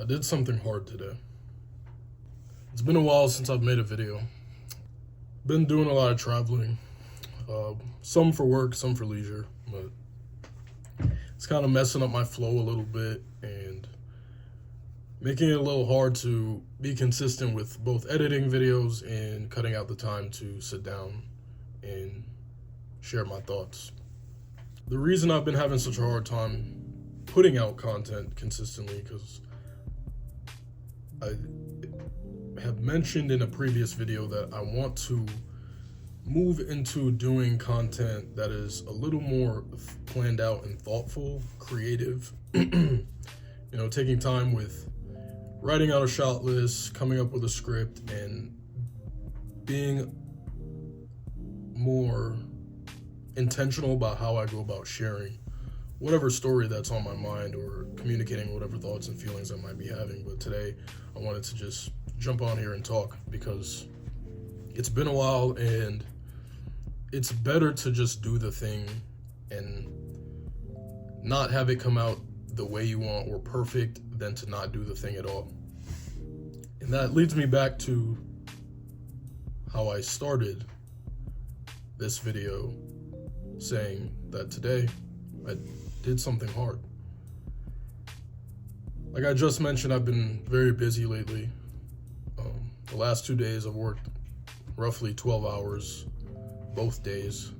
did something hard today. It's been a while since I've made a video. Been doing a lot of traveling, some for work, some for leisure, but it's kind of messing up my flow a little bit and making it a little hard to be consistent with both editing videos and cutting out the time to sit down and share my thoughts. The reason I've been having such a hard time putting out content consistently because I have mentioned in a previous video that I want to move into doing content that is a little more planned out and thoughtful, creative, taking time with writing out a shot list, coming up with a script, and being more intentional about how I go about sharing whatever story that's on my mind or communicating whatever thoughts and feelings I might be having. But today I wanted to just jump on here and talk because it's been a while and it's better to just do the thing and not have it come out the way you want or perfect than to not do the thing at all. And that leads me back to how I started this video saying that today I did something hard. Like I just mentioned, I've been very busy lately. The last 2 days I've worked roughly 12 hours both days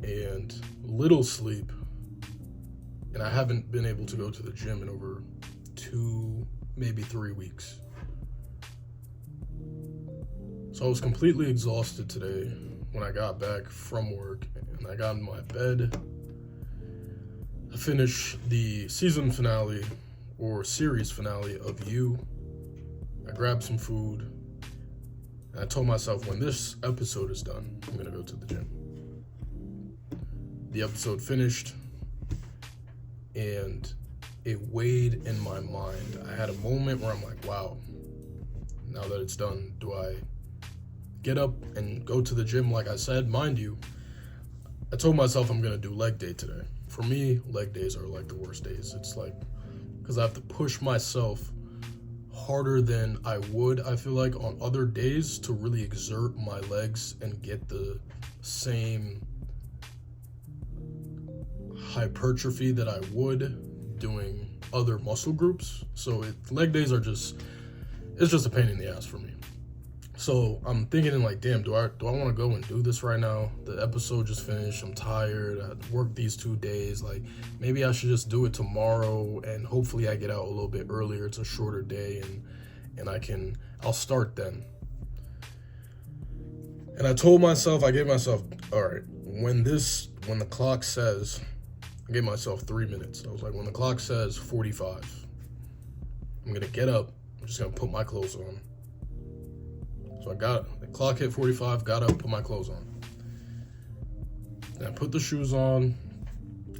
and little sleep, and I haven't been able to go to the gym in over 2, maybe 3 weeks. So I was completely exhausted today when I got back from work and I got in my bed. I finished the season finale or series finale of You. I grabbed some food and I told myself when this episode is done, I'm gonna go to the gym. The episode finished and it weighed in my mind. I had a moment where I'm like, wow, now that it's done, do I get up and go to the gym like I said? Mind you, I told myself I'm gonna do leg day today. For me, leg days are like the worst days. It's like, because I have to push myself harder than I would, I feel like, on other days to really exert my legs and get the same hypertrophy that I would doing other muscle groups. So leg days are it's just a pain in the ass for me. So I'm thinking like, damn, do I want to go and do this right now? The episode just finished. I'm tired. I worked these 2 days. Like, maybe I should just do it tomorrow and hopefully I get out a little bit earlier. It's a shorter day and I'll start then. And I told myself, I gave myself, all right, when the clock says, I gave myself 3 minutes. I was like, when the clock says 45, I'm going to get up. I'm just going to put my clothes on. So the clock hit 45, got up, put my clothes on. And I put the shoes on,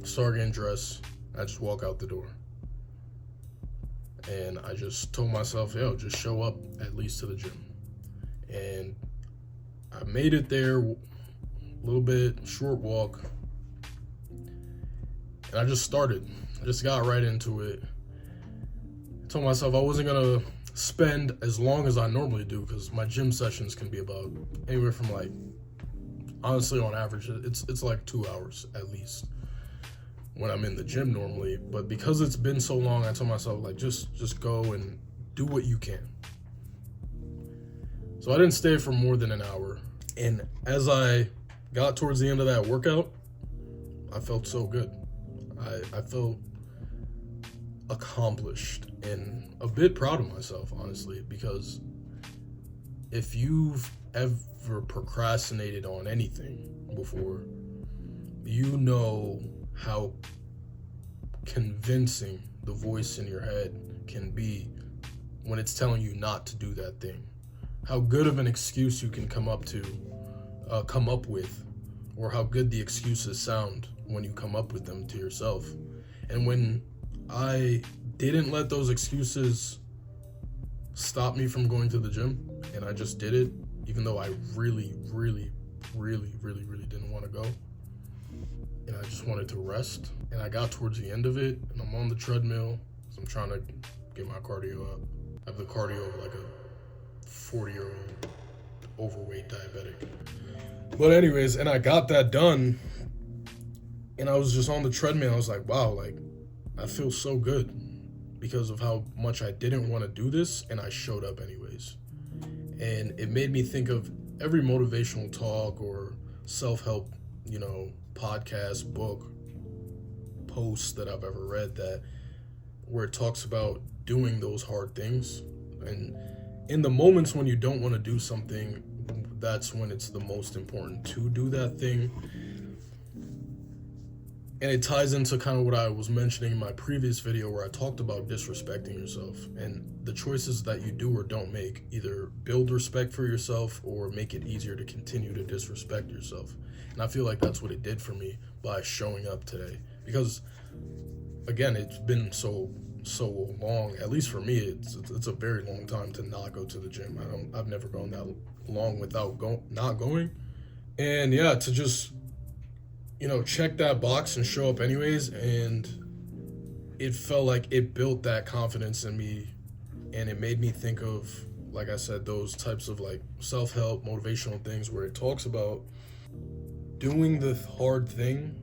started getting dressed, I just walk out the door. And I just told myself, yo, just show up at least to the gym. And I made it there, a little bit, short walk. And I just started. I just got right into it. I told myself I wasn't gonna spend as long as I normally do because my gym sessions can be about anywhere from like, honestly, on average, it's like 2 hours at least when I'm in the gym normally. But because it's been so long, I told myself like, just go and do what you can. So I didn't stay for more than an hour. And as I got towards the end of that workout, I felt so good. I felt accomplished and a bit proud of myself, honestly, because if you've ever procrastinated on anything before, you know how convincing the voice in your head can be when it's telling you not to do that thing. How good of an excuse you can come up with, or how good the excuses sound when you come up with them to yourself. And when I didn't let those excuses stop me from going to the gym, and I just did it, even though I really, really, really, really, really didn't want to go, and I just wanted to rest. And I got towards the end of it, and I'm on the treadmill, so I'm trying to get my cardio up. I have the cardio of like a 40-year-old overweight diabetic. But anyways, and I got that done, and I was just on the treadmill. I was like, wow, like, I feel so good because of how much I didn't want to do this, and I showed up anyways. And it made me think of every motivational talk or self-help, podcast, book, post that I've ever read where it talks about doing those hard things. And in the moments when you don't want to do something, that's when it's the most important to do that thing. And it ties into kind of what I was mentioning in my previous video where I talked about disrespecting yourself and the choices that you do or don't make either build respect for yourself or make it easier to continue to disrespect yourself. And I feel like that's what it did for me by showing up today. Because, again, it's been so long, at least for me, it's a very long time to not go to the gym. I've never gone that long without not going. And yeah, to just check that box and show up anyways, and it felt like it built that confidence in me, and it made me think of, like I said, those types of like self-help, motivational things where it talks about doing the hard thing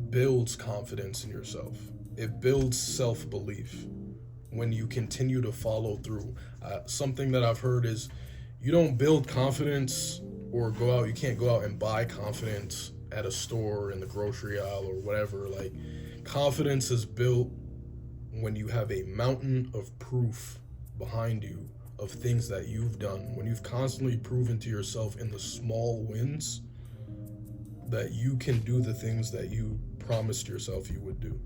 builds confidence in yourself. It builds self-belief when you continue to follow through. Something that I've heard is you don't build confidence or you can't go out and buy confidence at a store, in the grocery aisle, or whatever. Like, confidence is built when you have a mountain of proof behind you of things that you've done, when you've constantly proven to yourself in the small wins that you can do the things that you promised yourself you would do.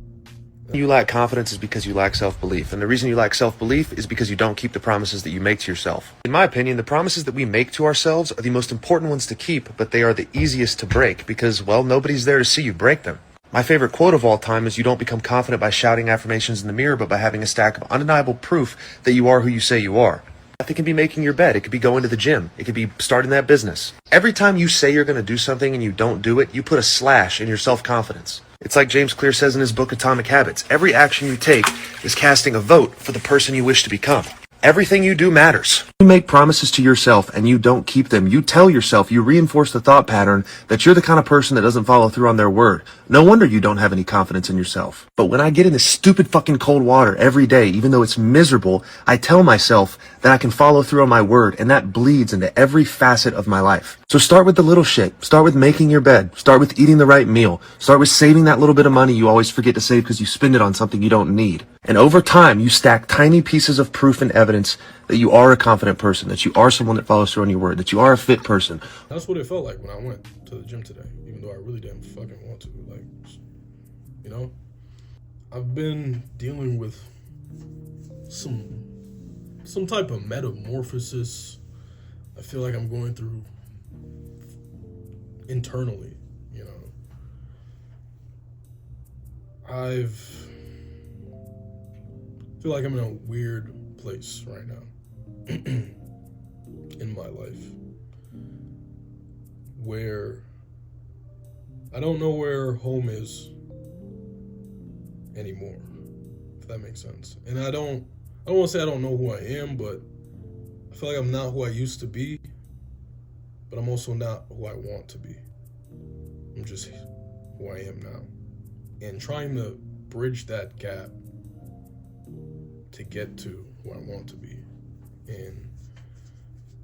You lack confidence is because you lack self-belief. And the reason you lack self-belief is because you don't keep the promises that you make to yourself. In my opinion, the promises that we make to ourselves are the most important ones to keep, but they are the easiest to break because, well, nobody's there to see you break them. My favorite quote of all time is, you don't become confident by shouting affirmations in the mirror, but by having a stack of undeniable proof that you are who you say you are. It can be making your bed. It could be going to the gym. It could be starting that business. Every time you say you're going to do something and you don't do it, you put a slash in your self-confidence. It's like James Clear says in his book Atomic Habits. Every action you take is casting a vote for the person you wish to become. Everything you do matters. You make promises to yourself and you don't keep them. You tell yourself, you reinforce the thought pattern that you're the kind of person that doesn't follow through on their word. No wonder you don't have any confidence in yourself. But when I get in this stupid fucking cold water every day, even though it's miserable, I tell myself that I can follow through on my word, and that bleeds into every facet of my life. So start with the little shit. Start with making your bed. Start with eating the right meal. Start with saving that little bit of money you always forget to save because you spend it on something you don't need. And over time, you stack tiny pieces of proof and evidence that you are a confident person, that you are someone that follows through on your word, that you are a fit person. That's what it felt like when I went to the gym today, even though I really didn't fucking want to. Like, I've been dealing with some type of metamorphosis I feel like I'm going through internally, I feel like I'm in a weird place right now in my life where I don't know where home is anymore, if that makes sense. And I don't want to say I don't know who I am, but I feel like I'm not who I used to be, but I'm also not who I want to be. I'm just who I am now. And trying to bridge that gap to get to who I want to be. And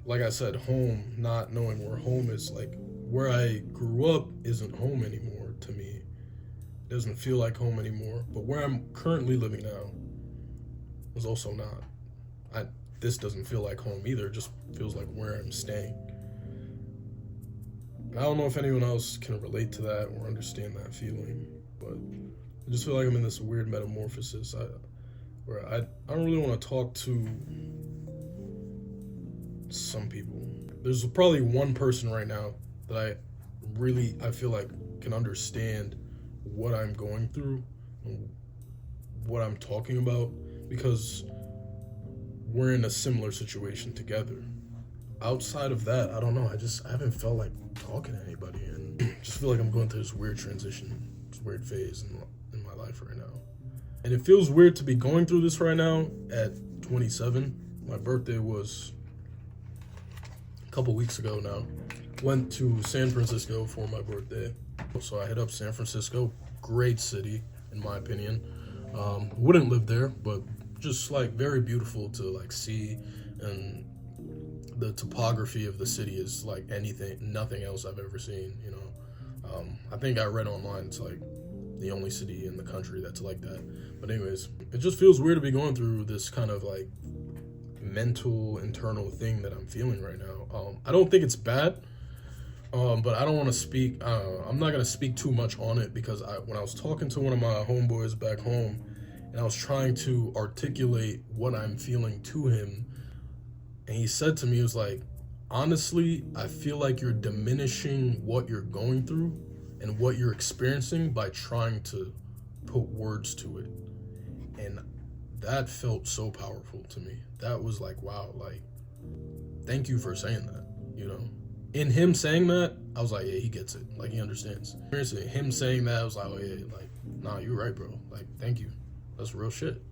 like I said, home, not knowing where home is, like where I grew up isn't home anymore to me. It doesn't feel like home anymore. But where I'm currently living now is also not. This doesn't feel like home either. It just feels like where I'm staying. And I don't know if anyone else can relate to that or understand that feeling, but I just feel like I'm in this weird metamorphosis where I don't really want to talk to some people. There's probably one person right now that I feel like can understand what I'm going through and what I'm talking about, because we're in a similar situation together. Outside of that, I don't know. I haven't felt like talking to anybody, and just feel like I'm going through this weird transition, this weird phase in my life right now. And it feels weird to be going through this right now at 27. My birthday was a couple weeks ago now. Went to San Francisco for my birthday. So I hit up San Francisco. Great city, in my opinion. Wouldn't live there, but just like very beautiful to like see, and the topography of the city is like nothing else I've ever seen, you know. I think I read online it's like the only city in the country that's like that. But anyways, it just feels weird to be going through this kind of like mental internal thing that I'm feeling right now. I don't think it's bad, but I don't want to speak. I'm not gonna speak too much on it because when I was talking to one of my homeboys back home, and I was trying to articulate what I'm feeling to him, and he said to me, he was like, honestly, I feel like you're diminishing what you're going through and what you're experiencing by trying to put words to it. And that felt so powerful to me. That was like, wow, like, thank you for saying that, you know? In him saying that, I was like, yeah, he gets it. Like, he understands. Seriously, him saying that, I was like, oh yeah, like, nah, you're right, bro. Like, thank you. That's real shit.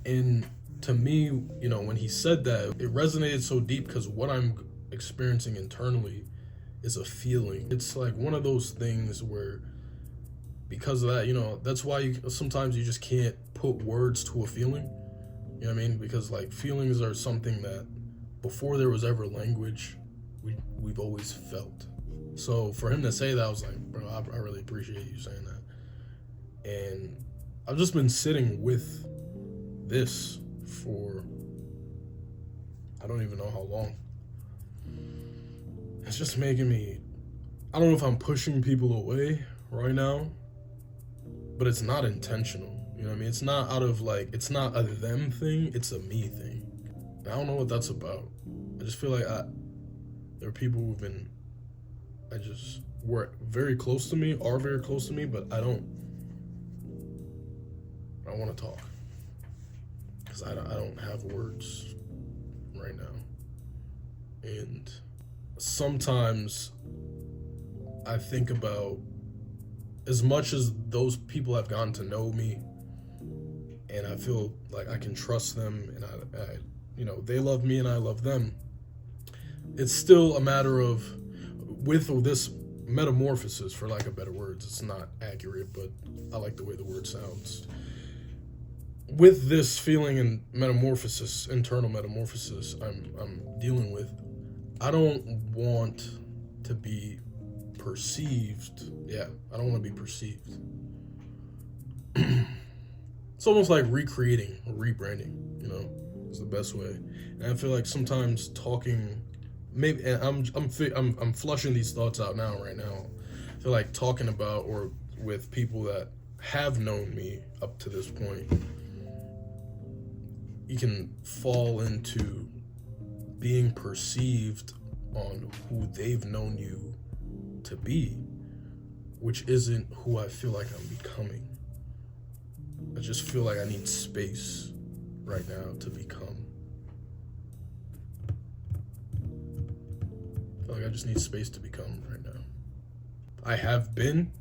And to me, you know, when he said that, it resonated so deep because what I'm experiencing internally is a feeling. It's like one of those things where, because of that, you know, that's why sometimes you just can't put words to a feeling. You know what I mean? Because like feelings are something that before there was ever language, we've always felt. So for him to say that, I was like, bro, I really appreciate you saying that. And I've just been sitting with this for I don't even know how long. It's just making me, I don't know if I'm pushing people away right now, but it's not intentional. You know what I mean? It's not out of like, it's not a them thing, it's a me thing. I don't know what that's about. I just feel like there are people who've been, were very close to me, are very close to me, but I don't want to talk. Because I don't have words right now. And sometimes I think about, as much as those people have gotten to know me and I feel like I can trust them and I you know, they love me and I love them, it's still a matter of, with this metamorphosis, for lack of better words, it's not accurate, but I like the way the word sounds. With this feeling and metamorphosis, internal metamorphosis I'm dealing with, I don't want to be perceived. Yeah, I don't want to be perceived. It's almost like recreating or rebranding, you know, is the best way. And I feel like sometimes talking, maybe, and I'm flushing these thoughts out now, right now. I feel like talking about, or with people that have known me up to this point, you can fall into being perceived on who they've known you to be, which isn't who I feel like I'm becoming. I just feel like I need space right now to become. I feel like I just need space to become right now. I have been,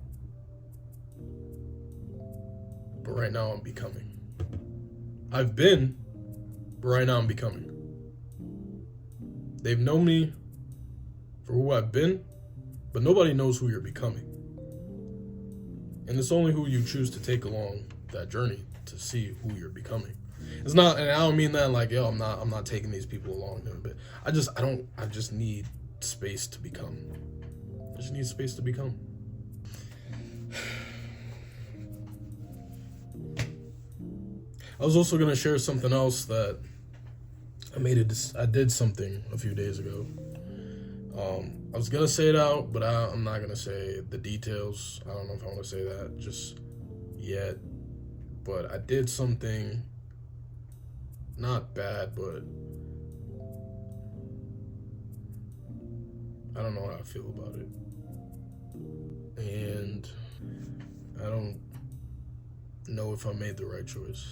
but right now I'm becoming. I've been, but right now I'm becoming. They've known me for who I've been, but nobody knows who you're becoming. And it's only who you choose to take along that journey to see who you're becoming. It's not, and I don't mean that like, yo, I'm not taking these people along there, but I just need space to become. I just need space to become. I was also gonna share something else that I did something a few days ago. I was gonna say it out, but I'm not gonna say the details. I don't know if I want to say that just yet. But I did something not bad, but I don't know how I feel about it. And I don't know if I made the right choice.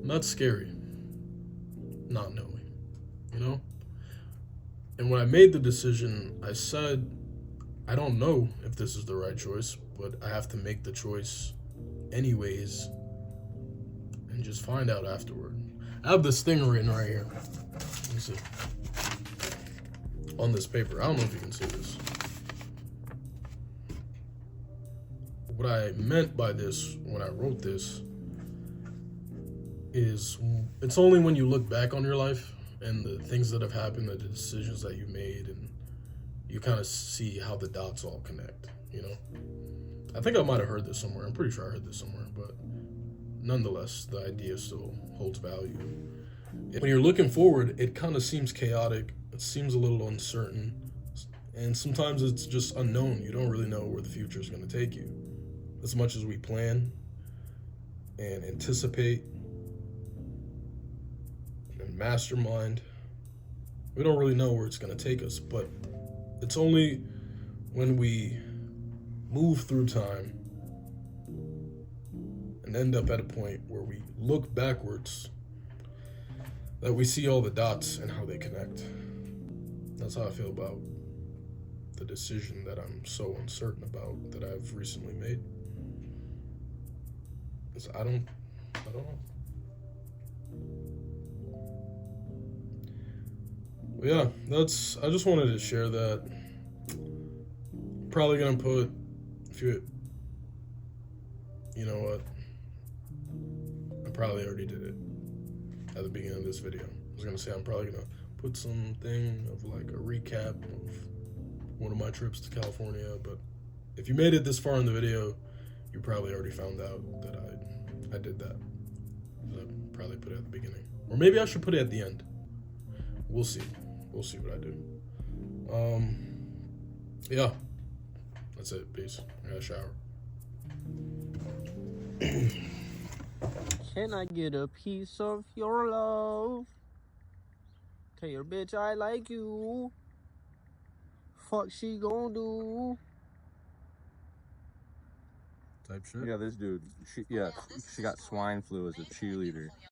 Not scary, not knowing, you know? And when I made the decision, I said, I don't know if this is the right choice, but I have to make the choice anyways and just find out afterward. I have this thing written right here. Let me see. On this paper. I don't know if you can see this. What I meant by this when I wrote this is it's only when you look back on your life and the things that have happened, the decisions that you made, and you kind of see how the dots all connect, you know? I think I might have heard this somewhere. I'm pretty sure I heard this somewhere, but nonetheless, the idea still holds value. When you're looking forward, it kind of seems chaotic. It seems a little uncertain. And sometimes it's just unknown. You don't really know where the future is going to take you. As much as we plan and anticipate and mastermind, we don't really know where it's going to take us. But it's only when we move through time and end up at a point where we look backwards that we see all the dots and how they connect. That's how I feel about the decision that I'm so uncertain about that I've recently made. I don't know. But yeah, I just wanted to share that. Probably gonna put, you know what? I probably already did it at the beginning of this video. I was gonna say I'm probably gonna put something of like a recap of one of my trips to California, but if you made it this far in the video, you probably already found out that I did that. I probably put it at the beginning. Or maybe I should put it at the end. We'll see. We'll see what I do. Yeah. That's it. Peace. I got a shower. Can I get a piece of your love? Tell your bitch I like you. Fuck she gon' do? Type shit. Yeah, this dude. She got swine flu as a cheerleader.